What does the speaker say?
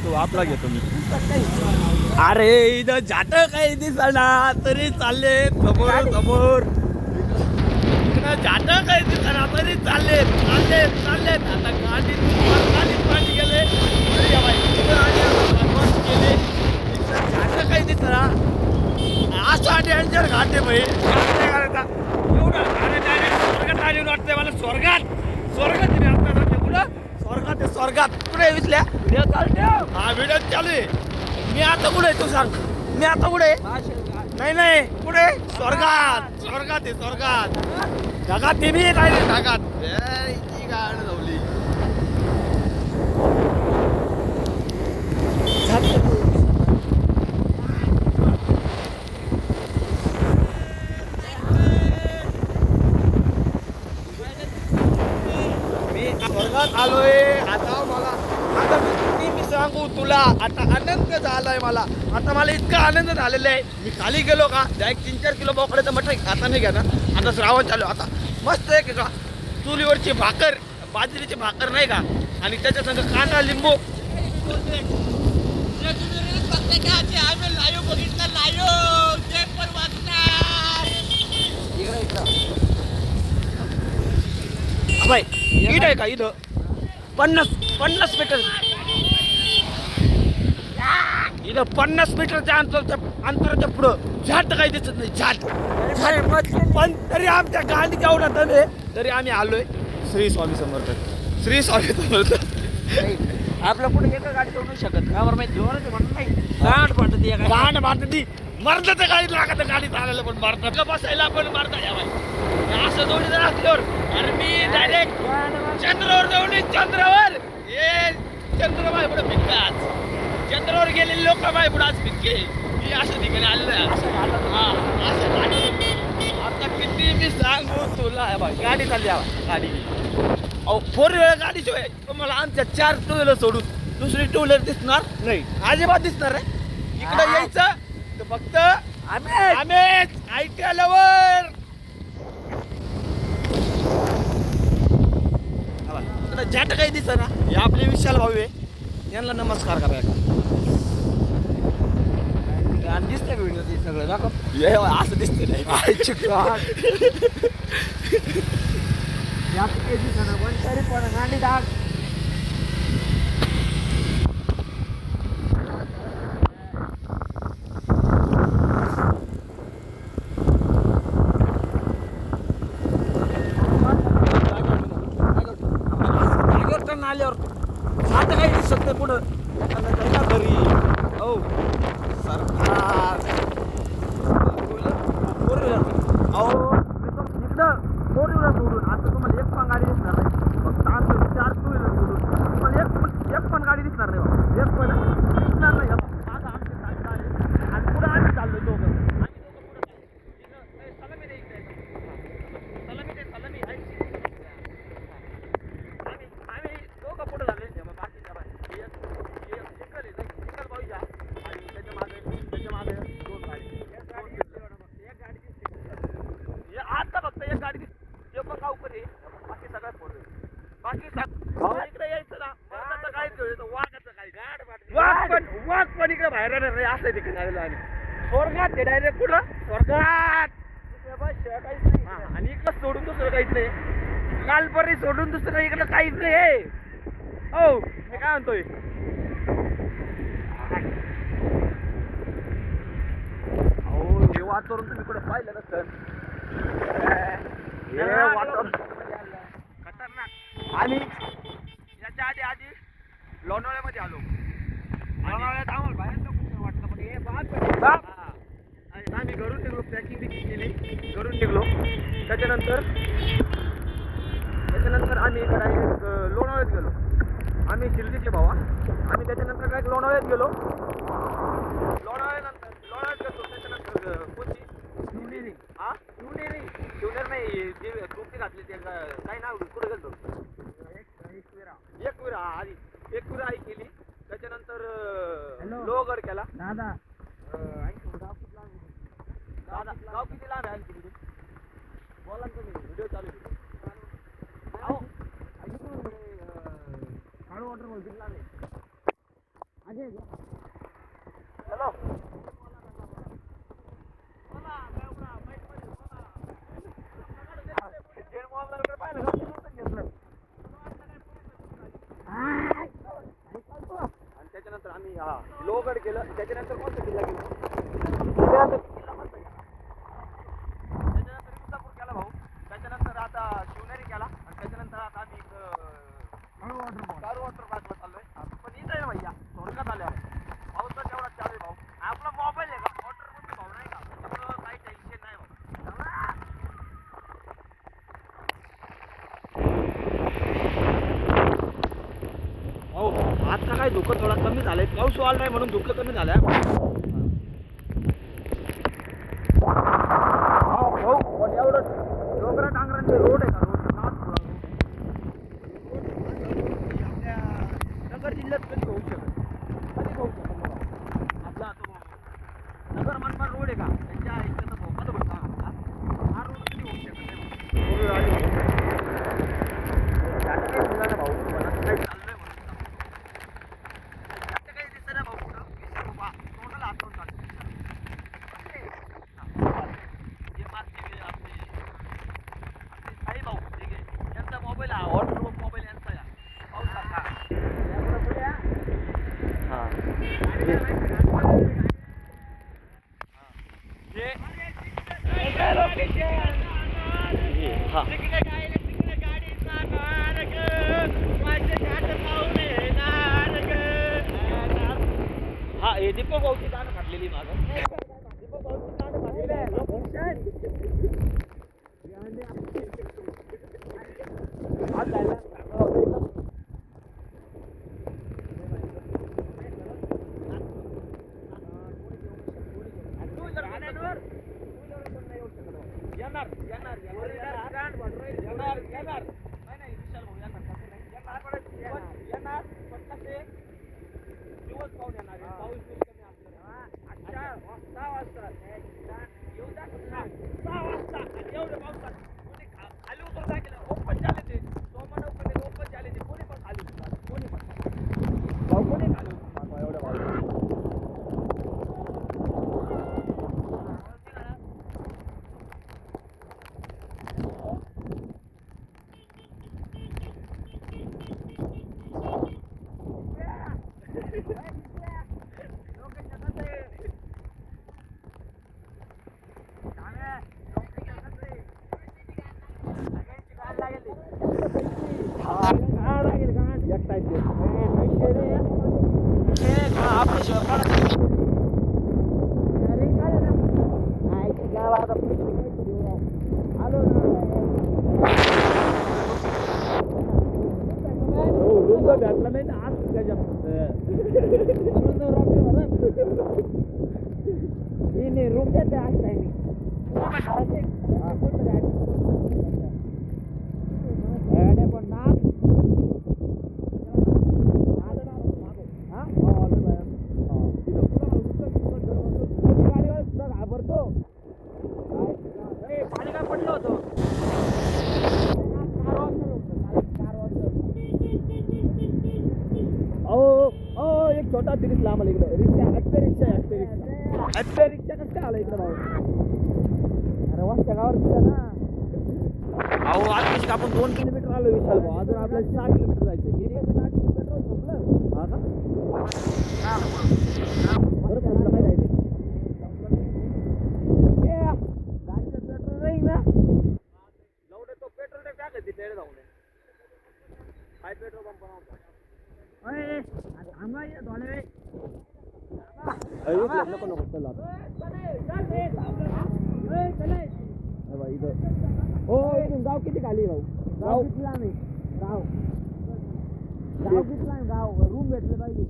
तू आपला घेतो मी. अरे इथं जात काही दिसना तरी चालले समोर समोर. इकडं जात काही दिसना तरी चालले चालले चालले. आता गाडीत पाणी गेले गेले. जात काही दिसना. असा डेंजर घाट आहे भाई. एवढं स्वर्गात आली वाटतंय मला. स्वर्गात स्वर्गात कुठं स्वर्गात आहे स्वर्गात. कुठे विसल्या व्हिडिओ चालते. हा व्हिडिओ चालू आहे. मी आता कुठे तू सांग. मी आता कुठे नाही नाही कुठे स्वर्गात स्वर्गात आहे स्वर्गात. ढगात ते मी काय ढगात गाड लावली. स्वर्गात आलोय आता. मला आता मी सांगू तुला आता आनंद झालाय मला. आता मला इतका आनंद झालेला आहे. मी खाली गेलो का डायरेक्ट 3-4 किलो बोकड्याचं मटण आता नाही घ्या ना. आता श्रावण चालू. आता मस्त आहे का चुलीवरची भाकर बाजरीची भाकर नाही का आणि त्याच्या संग कांदा लिंबू. बाई इथं आहे का इथं 50 मीटर इथं 50 मीटरच्या अंतराच्या पुढं झाट काही दिसत नाही. झाट पण तरी आमच्या गाडीच्या एवढा दमे तरी आम्ही आलोय. श्री स्वामी समर्थ श्री स्वामी समर्थ. आपल्या पुढे एका गाडी सोडू शकत का बरं माहिती जोराचं म्हणून नाही. गांड मारती मर्दाचं गाडी लागत गाडी चालायला पण मारतात बसायला पण मारतात. या बाई असं जोडीदार असल्यावर अरे मी डायरेक्ट चंद्रावर जाऊन चंद्रावर ये चंद्रबाई पुढे भिक्काच. चंद्रावर गेलेले लोक बाई पुढे आज भिक्के. मी अशा ठिकाणी आलेलो आता किती मी सांगू तुला. गाडी चालली गाडी. अहो 4 व्हीलर गाडी शिवाय तुम्हाला आमच्या 4 टू व्हीलर सोडून दुसरी टू व्हीलर दिसणार नाही. अजिबात दिसणार आहे. इकडे यायचं तर फक्त आम्हीच ITL लवर. झट काही दिसत ना. हे आपले विशाल भाऊ आहे. यांना नमस्कार करायचा. गाडी दिसतंय व्हिडिओ ते सगळं दाखव. असं दिसते नाही. जास्त काही दिसणार पण तरी पण गाडी दाख. आल्यावर आता काही दिसत नाही पुढं. घरी हो सरकार अहो इकडं 4 व्हीलर सोडून आता तुम्हाला एक पण गाडी दिसणार नाही. फक्त आमचं 4 टू व्हीलर सोडून तुम्हाला एक पण गाडी दिसणार नाही. एक पण दिसणार नाही. आता आमचे साथ आले आणि पुढं आम्ही चाललो दोघं. वाघ पण इकडे बाहेर रे असं तिकडे आलेलं आहे. स्वर्गात ते डायरेक्ट कुठं स्वर्गात. आणि इकडं सोडून दुसरं काहीच नाही. कालपरी सोडून दुसरं इकडं काहीच नाही. हो मी काय म्हणतोय हो हे वातावरण तुम्ही कुठं पाहिलं नसतं. हे वातावरण खतरनाक. आणि याच्या आधी लोणावळ्यामध्ये आलो. लोणावळ्यात आम्हाला बाहेर वाटलं पण हे आम्ही घरून निघलो. पॅकिंग बिकिंग केली घरून निघलो. त्याच्यानंतर आम्ही डायरेक्ट लोणावळ्यात गेलो. आम्ही शिर्डीचे भावा. आम्ही त्याच्यानंतर डायरेक्ट लोणावळ्यात गेलो. लोणावळ्यात गेलो. त्याच्यानंतर कोणती शिवनेरी. शिवनेर नाही जे टोपी घातली ते काय नाव कुठे गेलो. एकविरा आधी एकविरा आई केली. त्याच्यानंतर लोहगड केला. दादा गाव किती लांब आहे आणखी तिथे बोला तुम्ही. व्हिडिओ चालू काळू वॉटर किती लांब आहे. आणि त्याच्यानंतर आम्ही लोहगड केलं. त्याच्यानंतर कोणता किल्ला केला? त्याच्यानंतर किल्ला कोणता केला? त्याच्यानंतर विजापूर केला भाऊ. त्याच्यानंतर आता शिवनेरी केला आणि त्याच्यानंतर आता आम्ही कारू वॉटर पार्कला चाललोय. पण इथं आहे ना भैया स्वर्गात आले आहे. पाऊस तेवढा चालू आहे भाऊ. आपला मोबाईल आहे का वॉटर मध्ये भाऊ नाही का, त्याच्यामुळं काही टेन्शन नाही भाऊ. हो आता काय धुकं थोडा कमी झालंय. पाऊस वाढला नाही म्हणून धुकं कमी झालंय. हो पण एवढं डोंगरा डांगरांचे रोड आहे का, रोड आपल्या नगर जिल्ह्यात कधी होऊ शकत, कधी होऊ शकत नाही भाऊ. आपला तो नगर मनमाड रोड आहे का, त्यांच्या इथं धोका तर बघा हा रोड कधी होऊ शकत नाही भाऊ. पण आता काही चाललंय म्हणून आता काही दिसत नाही भाऊ. कुठं बाबा तोंडाला हात लावून टाकतो. हे मागचे गेले आपले काही भाऊ ठीक आहे. यांचा मोबाईल हा वॉटरप्रूफ मोबाईल यांचा या पाहू शकता. हा हे दीपक भाऊची गाणं काढलेली मागं. दीपक भाऊची गाणं काढलेली आहे. आज जायला येणार येणार येणार नाही विशाल भाऊ येणार पण कसे दिवस पाहून येणार. पाऊस कमी असणार 6 वाजता येऊ द्या 6 वाजता एवढं पावसात कोणी खाली उतर केलं ओपन झाले ते सोमन ओपन झाले ते कोणी पण खाली उतरणार. कोणी पण भाऊ कोणी खाली उतरणार एवढं भाऊ. भेटला नाही आज रूम देते आज टाइमिंग पण ना घाबरतो पाणी काय पडलं होतं. एक छोटा तिरीस लांब आला इकडं. रिक्षा ॲक्टे रिक्षा कसं काय आला इकडं भाऊ. अरे वाजता गावावर दिसला ना भाऊ. आज आपण 2 किलोमीटर आलो विशाल भाऊ. अजून आपल्याला 6 किलोमीटर जायचं. पेट्रोल संपलं हा का बरं संपलं काय जायचं गाडीचं पेट्रोल नाही ना लवडे तो पेट्रोल टाकायचं तिथे जाऊ नये. काय पेट्रोल पंप नव्हता नको नको चल हो इथून गाव किती खाली भाऊ. गाव किती लांब आहे. गाव किती लांब. गाव रूम भेटले पाहिजे.